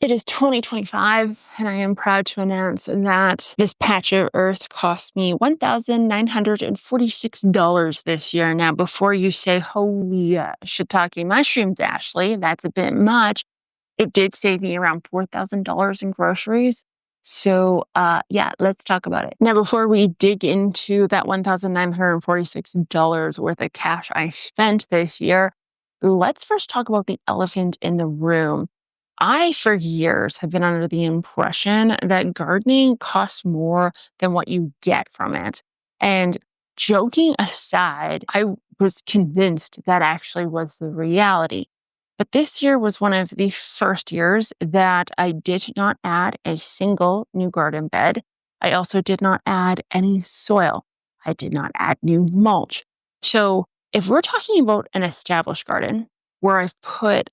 It is 2025, and I am proud to announce that this patch of earth cost me $1,946 this year. Now, before you say, holy shiitake mushrooms, Ashley, that's a bit much, it did save me around $4,000 in groceries. So, let's talk about it. Now, before we dig into that $1,946 worth of cash I spent this year, let's first talk about the elephant in the room. I, for years, have been under the impression that gardening costs more than what you get from it. And joking aside, I was convinced that actually was the reality. But this year was one of the first years that I did not add a single new garden bed. I also did not add any soil. I did not add new mulch. So if we're talking about an established garden where I've put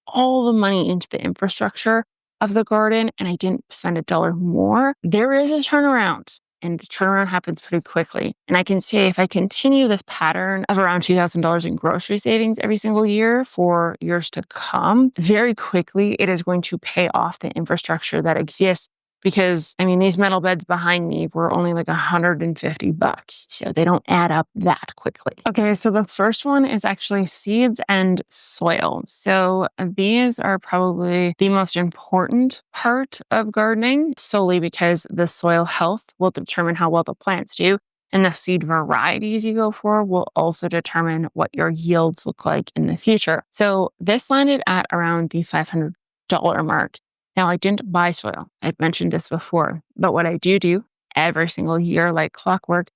all the money into the infrastructure of the garden and I didn't spend $1 more, there is a turnaround. And the turnaround happens pretty quickly. And I can say if I continue this pattern of around $2,000 in grocery savings every single year for years to come, very quickly it is going to pay off the infrastructure that exists. Because, these metal beds behind me were only like $150. So they don't add up that quickly. Okay, so the first one is actually seeds and soil. So these are probably the most important part of gardening, solely because the soil health will determine how well the plants do. And the seed varieties you go for will also determine what your yields look like in the future. So this landed at around the $500 mark. Now, I didn't buy soil. I'd mentioned this before, but what I do every single year, like clockwork,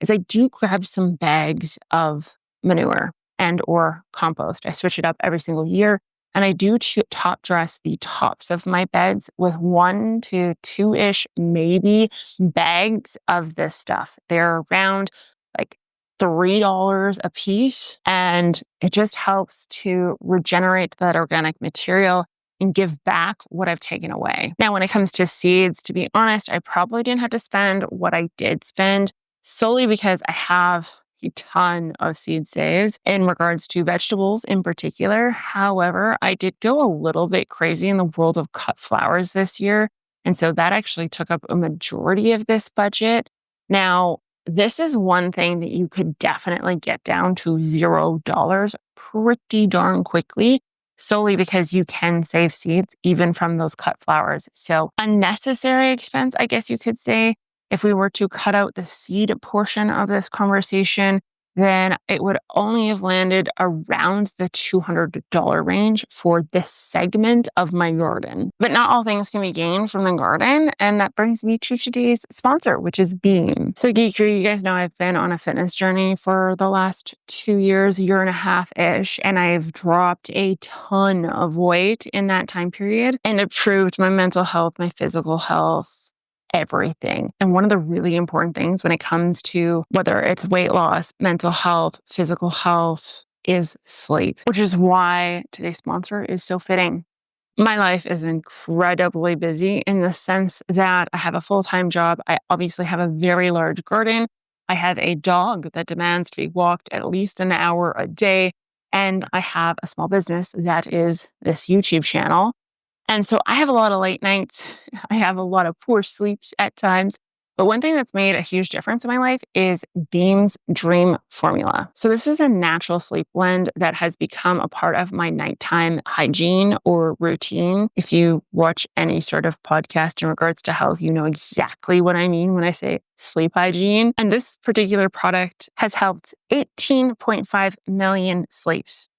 is I do grab some bags of manure and or compost. I switch it up every single year, and I do top dress the tops of my beds with 1 to 2-ish, maybe, bags of this stuff. They're around like $3 a piece, and it just helps to regenerate that organic material and give back what I've taken away. Now, when it comes to seeds, to be honest, I probably didn't have to spend what I did spend solely because I have a ton of seed saves in regards to vegetables in particular. However, I did go a little bit crazy in the world of cut flowers this year. And so that actually took up a majority of this budget. Now, this is one thing that you could definitely get down to $0 pretty darn quickly, solely because you can save seeds even from those cut flowers. So unnecessary expense, I guess you could say. If we were to cut out the seed portion of this conversation, then it would only have landed around the $200 range for this segment of my garden. But not all things can be gained from the garden. And that brings me to today's sponsor, which is Beam. So Geekery, you guys know I've been on a fitness journey for the last 2 years, year and a half-ish, and I've dropped a ton of weight in that time period and improved my mental health, my physical health, everything. And one of the really important things when it comes to whether it's weight loss, mental health, physical health is sleep, which is why today's sponsor is so fitting. My life is incredibly busy in the sense that I have a full-time job. I obviously have a very large garden. I have a dog that demands to be walked at least an hour a day. And I have a small business that is this YouTube channel. And so I have a lot of late nights. I have a lot of poor sleeps at times. But one thing that's made a huge difference in my life is Beam's Dream Formula. So this is a natural sleep blend that has become a part of my nighttime hygiene or routine. If you watch any sort of podcast in regards to health, you know exactly what I mean when I say sleep hygiene. And this particular product has helped 18.5 million sleeps.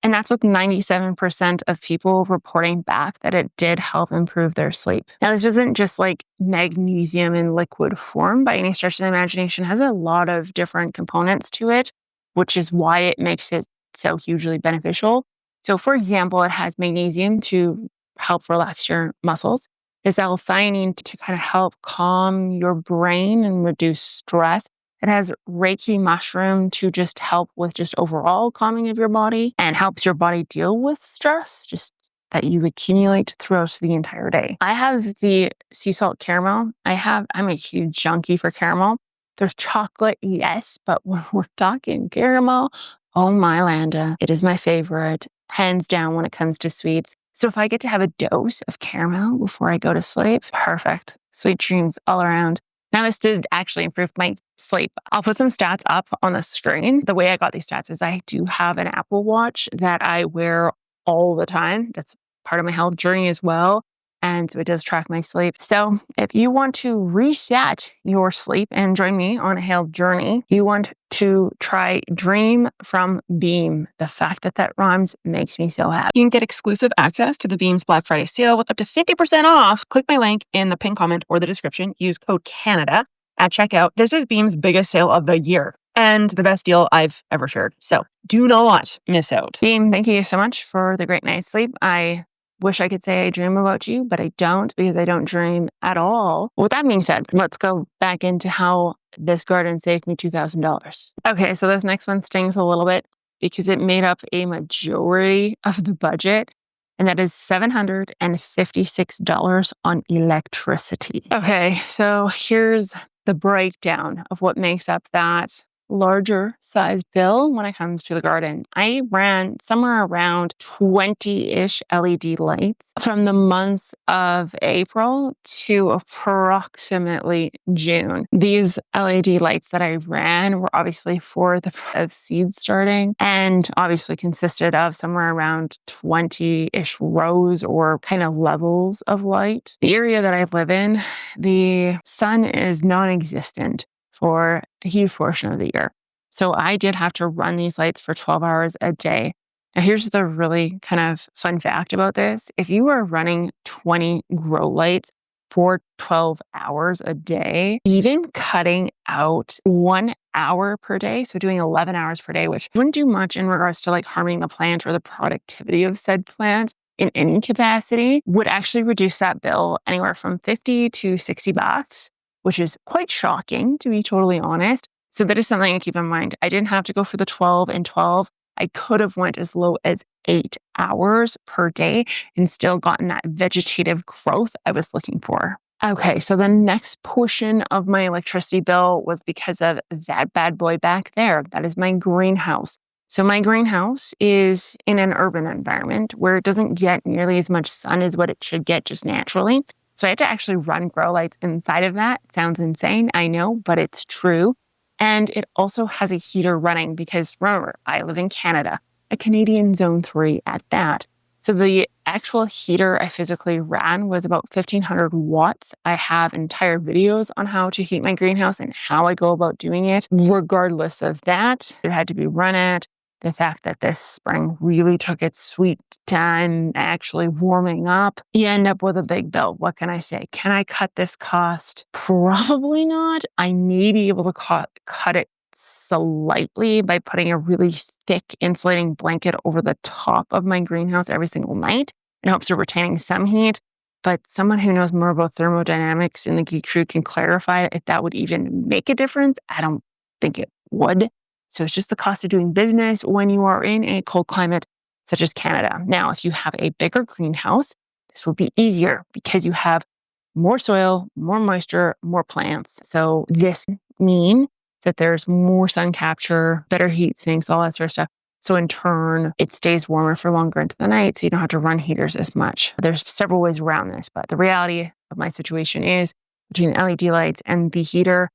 And that's with 97% of people reporting back that it did help improve their sleep. Now, this isn't just like magnesium in liquid form by any stretch of the imagination. It has a lot of different components to it, which is why it makes it so hugely beneficial. So, for example, it has magnesium to help relax your muscles. There's L-theanine to kind of help calm your brain and reduce stress. It has Reiki mushroom to just help with just overall calming of your body and helps your body deal with stress, just that you accumulate throughout the entire day. I have the sea salt caramel. I'm a huge junkie for caramel. There's chocolate, yes, but when we're talking caramel, oh my Landa, it is my favorite, hands down when it comes to sweets. So if I get to have a dose of caramel before I go to sleep, perfect. Sweet dreams all around. Now, this did actually improve my sleep. I'll put some stats up on the screen. The way I got these stats is I do have an Apple Watch that I wear all the time. That's part of my health journey as well. And so it does track my sleep. So if you want to reset your sleep and join me on a health journey, you want to try Dream from Beam. The fact that that rhymes makes me so happy. You can get exclusive access to the Beam's Black Friday sale with up to 50% off. Click my link in the pinned comment or the description. Use code Canada at checkout. This is Beam's biggest sale of the year and the best deal I've ever shared. So do not miss out. Beam, thank you so much for the great night's sleep. I wish I could say I dream about you, but I don't because I don't dream at all. With that being said, let's go back into how this garden saved me $2,000. Okay, so this next one stings a little bit because it made up a majority of the budget, and that is $756 on electricity. Okay, so here's the breakdown of what makes up that larger size bill when it comes to the garden. I ran somewhere around 20-ish LED lights from the months of April to approximately June. These LED lights that I ran were obviously for the of seed starting and obviously consisted of somewhere around 20-ish rows or kind of levels of light. The area that I live in, the sun is non-existent for a huge portion of the year. So I did have to run these lights for 12 hours a day. Now, here's the really kind of fun fact about this. If you are running 20 grow lights for 12 hours a day, even cutting out 1 hour per day, so doing 11 hours per day, which wouldn't do much in regards to like harming the plant or the productivity of said plant in any capacity, would actually reduce that bill anywhere from $50 to $60. Which is quite shocking, to be totally honest. So that is something to keep in mind. I didn't have to go for the 12 and 12. I could have went as low as 8 hours per day and still gotten that vegetative growth I was looking for. Okay, so the next portion of my electricity bill was because of that bad boy back there. That is my greenhouse. So my greenhouse is in an urban environment where it doesn't get nearly as much sun as what it should get just naturally. So I had to actually run grow lights inside of that. It sounds insane, I know, but it's true. And it also has a heater running because remember, I live in Canada, a Canadian Zone 3 at that. So the actual heater I physically ran was about 1,500 watts. I have entire videos on how to heat my greenhouse and how I go about doing it. Regardless of that, it had to be run at. The fact that this spring really took its sweet time actually warming up, you end up with a big bill. What can I say? Can I cut this cost? Probably not. I may be able to cut it slightly by putting a really thick insulating blanket over the top of my greenhouse every single night in hopes of retaining some heat. But someone who knows more about thermodynamics in the Geek Crew can clarify if that would even make a difference. I don't think it would. So it's just the cost of doing business when you are in a cold climate such as Canada. Now, if you have a bigger greenhouse, this would be easier because you have more soil, more moisture, more plants. So this means that there's more sun capture, better heat sinks, all that sort of stuff. So in turn, it stays warmer for longer into the night, so you don't have to run heaters as much. There's several ways around this, but the reality of my situation is between the LED lights and the heater,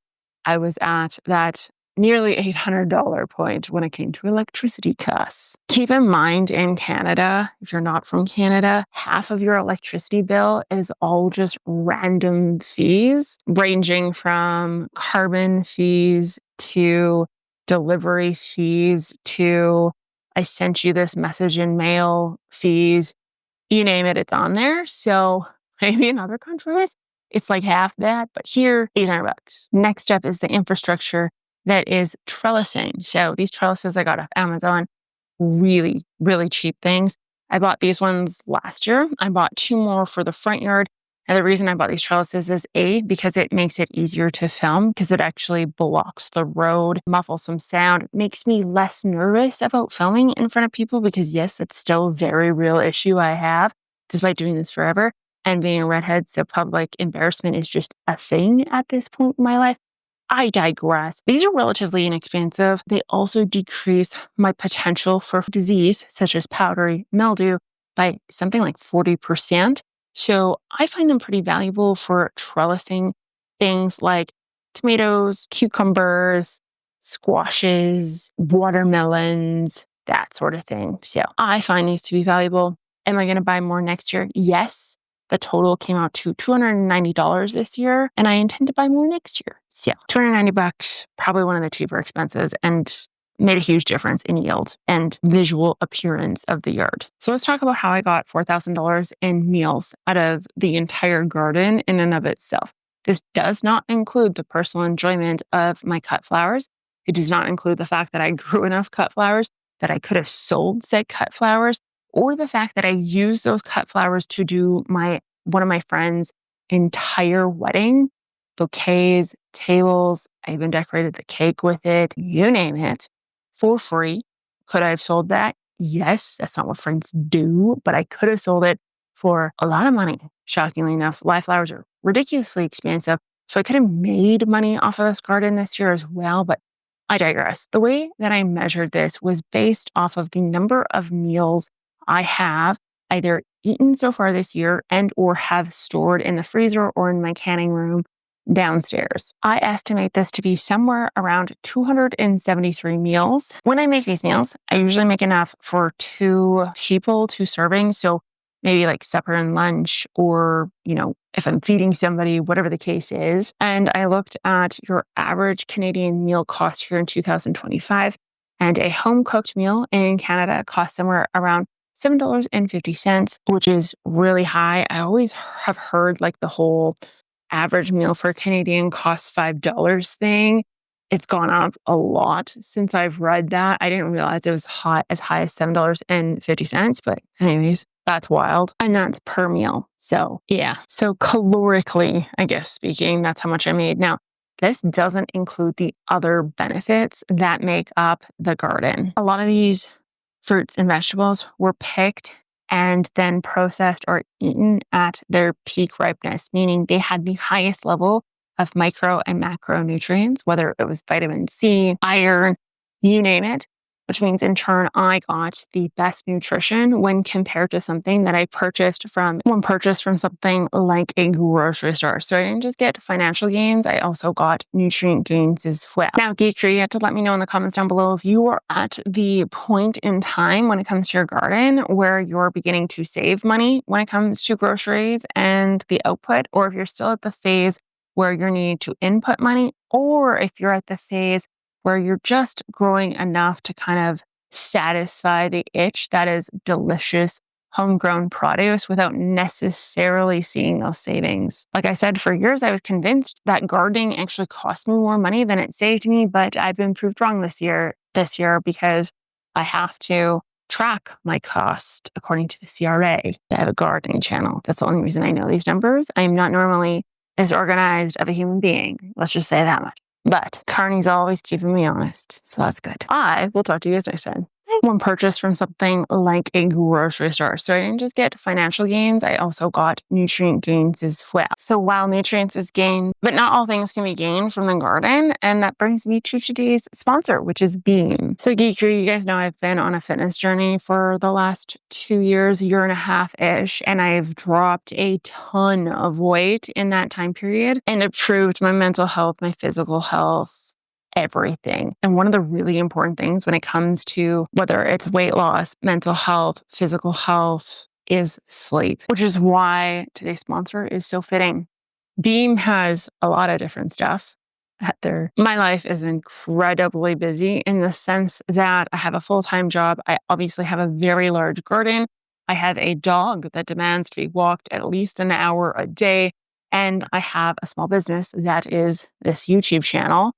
I was at that nearly $800 point when it came to electricity costs. Keep in mind in Canada, if you're not from Canada, half of your electricity bill is all just random fees, ranging from carbon fees to delivery fees to I sent you this message in mail fees. You name it, it's on there. So maybe in other countries, it's like half that, but here, $800. Next up is the infrastructure that is trellising. So these trellises I got off Amazon, really, really cheap things. I bought these ones last year. I bought 2 more for the front yard. And the reason I bought these trellises is because it makes it easier to film because it actually blocks the road, muffles some sound, makes me less nervous about filming in front of people because yes, it's still a very real issue I have despite doing this forever and being a redhead. So public embarrassment is just a thing at this point in my life. I digress. These are relatively inexpensive. They also decrease my potential for disease, such as powdery mildew, by something like 40%. So I find them pretty valuable for trellising things like tomatoes, cucumbers, squashes, watermelons, that sort of thing. So I find these to be valuable. Am I going to buy more next year? Yes. The total came out to $290 this year, and I intend to buy more next year. So $290, probably one of the cheaper expenses, and made a huge difference in yield and visual appearance of the yard. So let's talk about how I got $4,000 in meals out of the entire garden in and of itself. This does not include the personal enjoyment of my cut flowers. It does not include the fact that I grew enough cut flowers that I could have sold said cut flowers, or the fact that I used those cut flowers to do one of my friends' entire wedding. Bouquets, tables, I even decorated the cake with it, you name it, for free. Could I have sold that? Yes, that's not what friends do, but I could have sold it for a lot of money. Shockingly enough, live flowers are ridiculously expensive, so I could have made money off of this garden this year as well, but I digress. The way that I measured this was based off of the number of meals I have either eaten so far this year and or have stored in the freezer or in my canning room downstairs. I estimate this to be somewhere around 273 meals. When I make these meals, I usually make enough for 2 people, 2 servings. So maybe like supper and lunch, or, if I'm feeding somebody, whatever the case is. And I looked at your average Canadian meal cost here in 2025, and a home cooked meal in Canada costs somewhere around $7.50, which is really high. I always have heard like the whole average meal for Canadian costs $5 thing. It's gone up a lot since I've read that. I didn't realize it was as high as $7.50, but anyways, that's wild. And that's per meal. So yeah. So calorically, I guess speaking, that's how much I made. Now, this doesn't include the other benefits that make up the garden. A lot of these fruits and vegetables were picked and then processed or eaten at their peak ripeness, meaning they had the highest level of micro and macronutrients, whether it was vitamin C, iron, you name it, which means in turn, I got the best nutrition when compared to something that I purchased from something like a grocery store. So I didn't just get financial gains, I also got nutrient gains as well. Now, Geekery, you have to let me know in the comments down below if you are at the point in time when it comes to your garden where you're beginning to save money when it comes to groceries and the output, or if you're still at the phase where you're needing to input money, or if you're at the phase where you're just growing enough to kind of satisfy the itch that is delicious homegrown produce without necessarily seeing those savings. Like I said, for years, I was convinced that gardening actually cost me more money than it saved me, but I've been proved wrong this year because I have to track my cost according to the CRA. I have a gardening channel. That's the only reason I know these numbers. I'm not normally as organized of a human being. Let's just say that much. But Carney's always keeping me honest, so that's good. I will talk to you guys next time. One purchase from something like a grocery store. So I didn't just get financial gains, I also got nutrient gains as well. So while nutrients is gained, but not all things can be gained from the garden. And that brings me to today's sponsor, which is Beam. So Geekery, you guys know I've been on a fitness journey for the last 2 years, year and a half-ish, and I've dropped a ton of weight in that time period and improved my mental health, my physical health, everything. And one of the really important things when it comes to whether it's weight loss, mental health, physical health is sleep, which is why today's sponsor is so fitting. Beam has a lot of different stuff at there. My life is incredibly busy in the sense that I have a full-time job. I obviously have a very large garden. I have a dog that demands to be walked at least an hour a day. And I have a small business that is this YouTube channel.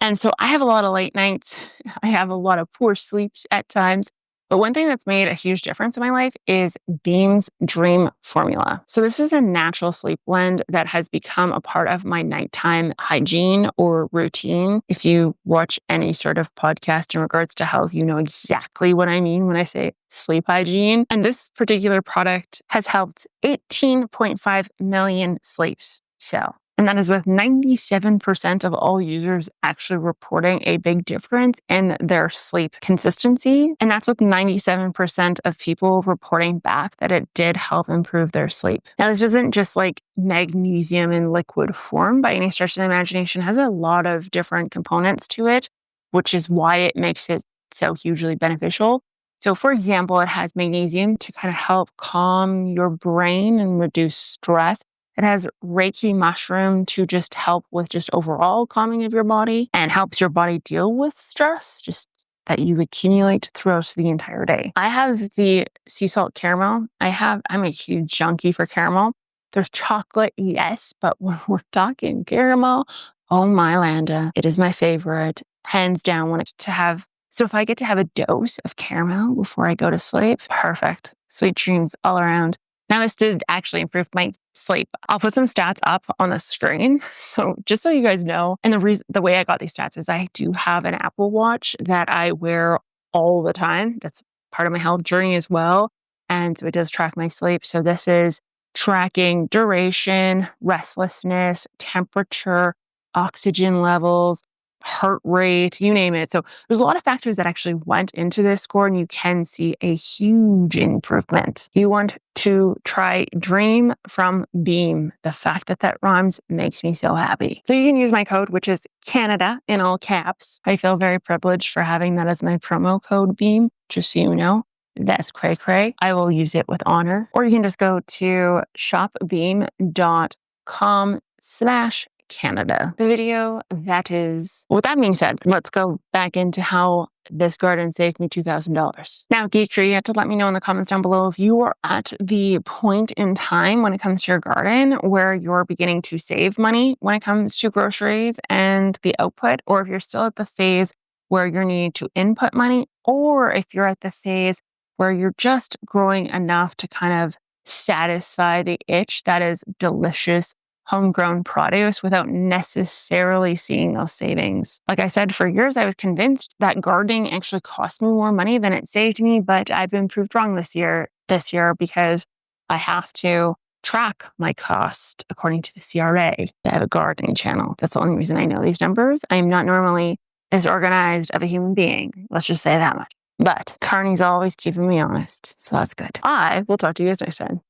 And so I have a lot of late nights. I have a lot of poor sleeps at times. But one thing that's made a huge difference in my life is Beam's Dream Formula. So this is a natural sleep blend that has become a part of my nighttime hygiene or routine. If you watch any sort of podcast in regards to health, you know exactly what I mean when I say sleep hygiene. And this particular product has helped 18.5 million sleeps. So And that is with 97% of all users actually reporting a big difference in their sleep consistency. And that's with 97% of people reporting back that it did help improve their sleep. Now, this isn't just like magnesium in liquid form by any stretch of the imagination. It has a lot of different components to it, which is why it makes it so hugely beneficial. So, for example, it has magnesium to kind of help calm your brain and reduce stress. It has Reiki mushroom to just help with just overall calming of your body and helps your body deal with stress, just that you accumulate throughout the entire day. I have the sea salt caramel. I'm a huge junkie for caramel. There's chocolate, yes, but when we're talking caramel, oh my Landa, it is my favorite, hands down when it's to have. So if I get to have a dose of caramel before I go to sleep, perfect. Sweet dreams all around. Now, this did actually improve my sleep. I'll put some stats up on the screen. So just so you guys know, and the way I got these stats is I do have an Apple Watch that I wear all the time. That's part of my health journey as well. And so it does track my sleep. So this is tracking duration, restlessness, temperature, oxygen levels, heart rate, you name it. So there's a lot of factors that actually went into this score, and you can see a huge improvement. You want to try Dream from Beam. The fact that that rhymes makes me so happy. So you can use my code, which is Canada in all caps. I feel very privileged for having that as my promo code Beam, just so you know. That's cray cray. I will use it with honor. Or you can just go to shopbeam.com/Canada. The video that is, with that being said, let's go back into how this garden saved me $2,000. Now, Geekery, you have to let me know in the comments down below if you are at the point in time when it comes to your garden where you're beginning to save money when it comes to groceries and the output, or if you're still at the phase where you're needing to input money, or if you're at the phase where you're just growing enough to kind of satisfy the itch that is delicious homegrown produce without necessarily seeing those savings. Like I said, for years, I was convinced that gardening actually cost me more money than it saved me, but I've been proved wrong this year because I have to track my cost according to the CRA. I have a gardening channel. That's the only reason I know these numbers. I am not normally as organized of a human being. Let's just say that much. But Carney's always keeping me honest, so that's good. I will talk to you guys next time.